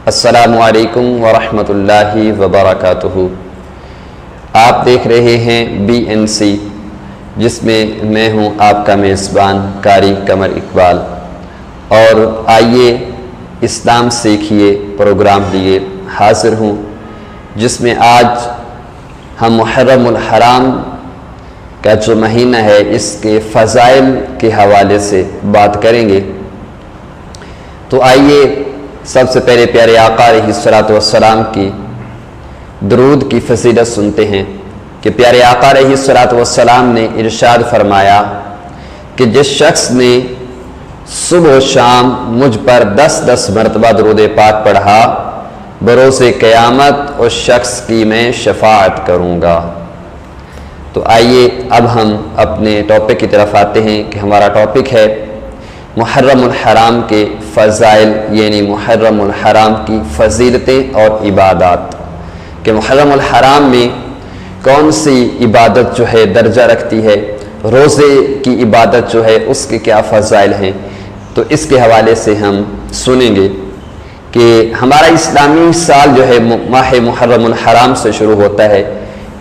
السلام علیکم ورحمۃ اللہ وبرکاتہ۔ آپ دیکھ رہے ہیں BNC، جس میں میں ہوں آپ کا میزبان قاری قمر اقبال، اور آئیے اسلام سیکھیے پروگرام لیے حاضر ہوں، جس میں آج ہم محرم الحرام کا جو مہینہ ہے اس کے فضائل کے حوالے سے بات کریں گے۔ تو آئیے سب سے پہلے پیارے آقا علیہ الصلوۃ والسلام کی درود کی فضیلت سنتے ہیں کہ پیارے آقا علیہ الصلوۃ والسلام نے ارشاد فرمایا کہ جس شخص نے صبح و شام مجھ پر 10 مرتبہ درود پاک پڑھا، بروز قیامت اس شخص کی میں شفاعت کروں گا۔ تو آئیے اب ہم اپنے ٹاپک کی طرف آتے ہیں کہ ہمارا ٹاپک ہے محرم الحرام کے فضائل، یعنی محرم الحرام کی فضیلتیں اور عبادات، کہ محرم الحرام میں کون سی عبادت جو ہے درجہ رکھتی ہے، روزے کی عبادت جو ہے اس کے کیا فضائل ہیں۔ تو اس کے حوالے سے ہم سنیں گے کہ ہمارا اسلامی سال جو ہے ماہ محرم الحرام سے شروع ہوتا ہے،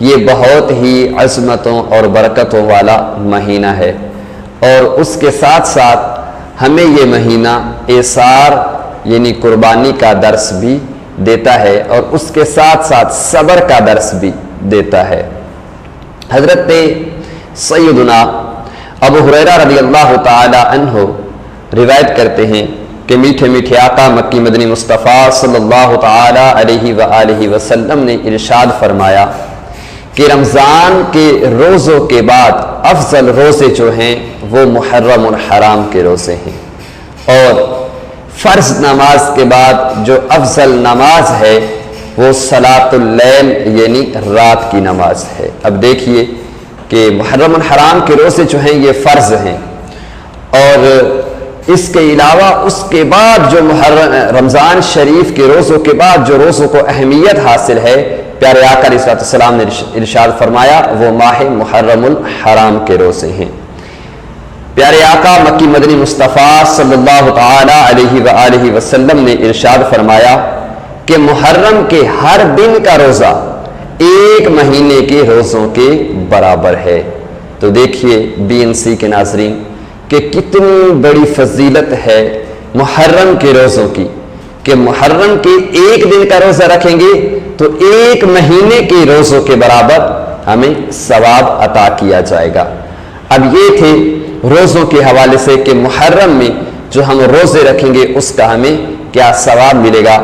یہ بہت ہی عظمتوں اور برکتوں والا مہینہ ہے، اور اس کے ساتھ ساتھ ہمیں یہ مہینہ ایثار یعنی قربانی کا درس بھی دیتا ہے، اور اس کے ساتھ ساتھ صبر کا درس بھی دیتا ہے۔ حضرت سیدنا ابو ہریرہ رضی اللہ تعالی عنہ روایت کرتے ہیں کہ میٹھے میٹھے آقا مکی مدنی مصطفیٰ صلی اللہ تعالی علیہ وآلہ وسلم نے ارشاد فرمایا کہ رمضان کے روزوں کے بعد افضل روزے جو ہیں وہ محرم الحرام کے روزے ہیں، اور فرض نماز کے بعد جو افضل نماز ہے وہ صلاۃ اللیل یعنی رات کی نماز ہے۔ اب دیکھیے کہ محرم الحرام کے روزے جو ہیں یہ فرض ہیں، اور اس کے علاوہ اس کے بعد جو رمضان شریف کے روزوں کے بعد جو روزوں کو اہمیت حاصل ہے، پیارے آقا علیہ السلام نے ارشاد فرمایا وہ ماہ محرم الحرام کے روزے ہیں۔ پیارے آقا مکی مدنی مصطفیٰ صلی اللہ تعالی علیہ وآلہ وسلم نے ارشاد فرمایا کہ محرم کے ہر دن کا روزہ ایک مہینے کے روزوں کے برابر ہے۔ تو دیکھیے BNC کے ناظرین کہ کتنی بڑی فضیلت ہے محرم کے روزوں کی، کہ محرم کے ایک دن کا روزہ رکھیں گے تو ایک مہینے کے روزوں کے برابر ہمیں ثواب عطا کیا جائے گا۔ اب یہ تھے روزوں کے حوالے سے کہ محرم میں جو ہم روزے رکھیں گے اس کا ہمیں کیا ثواب ملے گا۔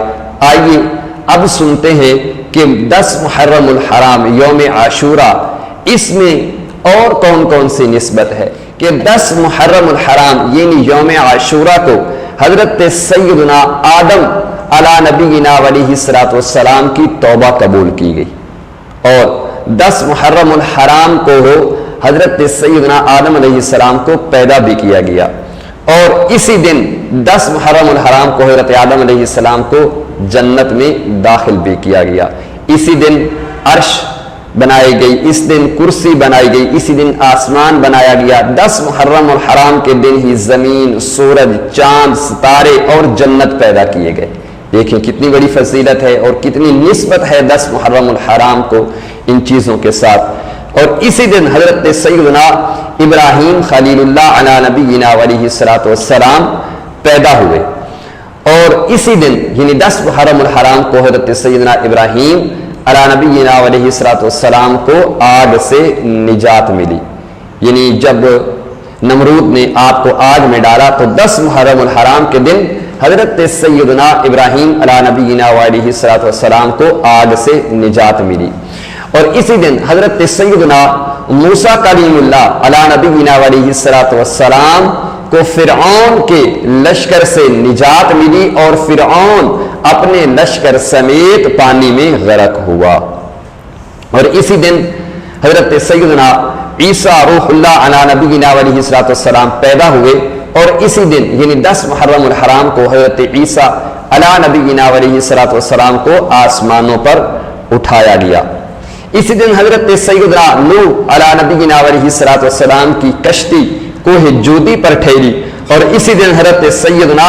آئیے اب سنتے ہیں کہ 10 محرم الحرام یوم عاشورہ، اس میں اور کون کون سی نسبت ہے کہ 10 محرم الحرام یعنی یوم عاشورہ کو حضرت سیدنا آدم علی نبینا علیہ الصلوۃ والسلام کی توبہ قبول کی گئی، اور 10 محرم الحرام کو حضرت سیدنا آدم علیہ السلام کو پیدا بھی کیا گیا، اور اسی دن 10 محرم الحرام کو حضرت آدم علیہ السلام کو جنت میں داخل بھی کیا گیا۔ اسی دن عرش بنائی گئی، اس دن کرسی بنائی گئی، اسی دن آسمان بنایا گیا۔ 10 محرم الحرام کے دن ہی زمین، سورج، چاند، ستارے اور جنت پیدا کیے گئے۔ دیکھیں کتنی بڑی فضیلت ہے اور کتنی نسبت ہے 10 محرم الحرام کو ان چیزوں کے ساتھ۔ اور اسی دن حضرت سیدنا ابراہیم خلیل اللہ علی نبینا علیہ الصلوۃ والسلام پیدا ہوئے، اور اسی دن یعنی 10 محرم الحرام کو حضرت سیدنا ابراہیم علی نبینا علیہ الصلوۃ والسلام کو آگ سے نجات ملی، یعنی جب نمرود نے آپ کو آگ میں ڈالا تو 10 محرم الحرام کے دن حضرت سیدنا ابراہیم علی نبینا علیہ الصلوۃ والسلام کو آگ سے نجات ملی، اور اسی دن حضرت سیدنا موسیٰ کلیم اللہ علی نبینا علیہ الصلوۃ والسلام کو فرعون کے لشکر سے نجات ملی، اور فرعون اپنے لشکر سمیت پانی میں غرق ہوا۔ اور اسی دن حضرت سیدنا عیسیٰ روح اللہ علی نبینا علیہ الصلوۃ والسلام پیدا ہوئے، اور اسی دن یعنی 10 محرم الحرام کو حضرت عیسیٰ علی نبینا علیہ الصلوۃ والسلام کو آسمانوں پر اٹھایا گیا۔ اسی دن حضرت سیدنا نوح علی نبینا علیہ الصلوۃ والسلام کی کشتی کوہ جودی پر ٹھہری، اور اسی دن حضرت سیدنا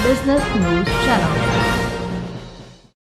Business News Channel।